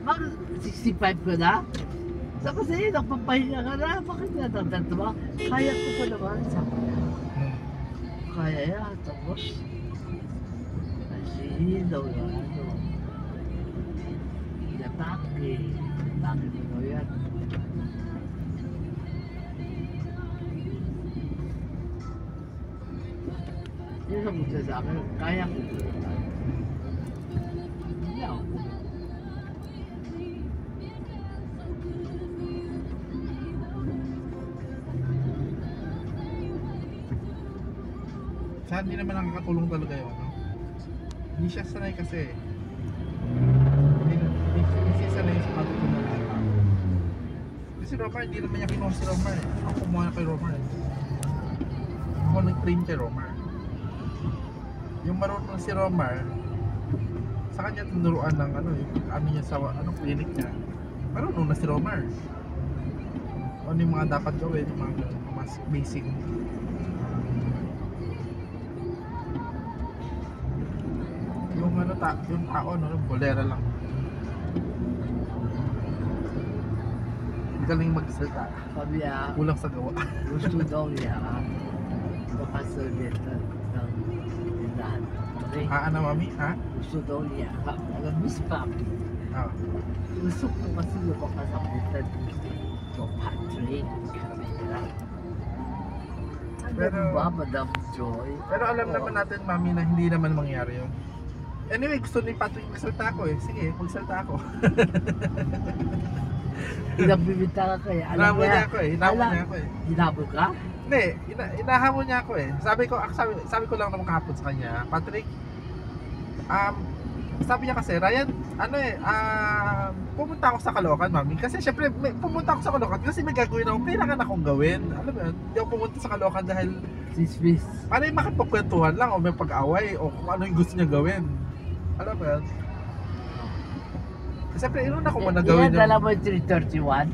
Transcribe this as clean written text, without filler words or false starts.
Mag 65 ka na? Sabi sa'yo, nagpapahinga ka na. Bakit natagtanto ba? Kaya ko pa naman. Sabi niya. Kaya yan. Tapos, kasi daw yan. Ano. Inatake. Inatake mo daw yan. Yun ang gusto sa akin. Kaya ko pa naman. Hindi ako. Sa hindi naman nakakatulong talaga yun, no? Hindi siya sanay kasi. Hindi sanay sa patutunan ng tao. Kasi Romar, hindi naman niya kinuha si Romar. Ako kumuha na kay Romar. Ako nag-train kay Romar. Yung marunong si Romar, sa kanya tinuruan ng ano, yung ano niya sa anong clinic niya. Marunong na si Romar. Ano yung mga dapat gawin, yung mga mas basic. Yung ano yung tao no, bolera lang. Hindi galing magsalita. Sabi niya, Kulang sa gawa. gusto daw niya makaservit ng tindahan. Okay? Ano mami? Ha? Gusto daw niya. Alam, Miss Papi, Ah. gusto ko kasi yung makasakitan to Patrick. Sabi niya. Ano Pero- ba, Madam Joy? Pero alam naman natin mami na hindi naman mangyari yun. Anyway, gusto ni Patrick magsalita ako eh. Sige, magsalita ako. Pinagbibita ka kaya. Hinamon niya ako eh. Hinamon niya ako eh. Hinabol ka? Hindi, inahamon niya ako eh. Sabi ko lang naman kahapon sa kanya, Patrick, sabi niya kasi, Ryan, ano eh, pumunta ako sa Caloocan, mami. Kasi syempre, pumunta ako sa Caloocan kasi may gagawin ako, kailangan akong gawin. Alam mo yun, hindi ako pumunta sa Caloocan dahil Sismis. para yung makipagkwentuhan lang o may pag-away o kung ano yung gusto niya gawin. Alam mo yun? Siyempre, inuna ko muna gawin Ilan dala mo yung 331?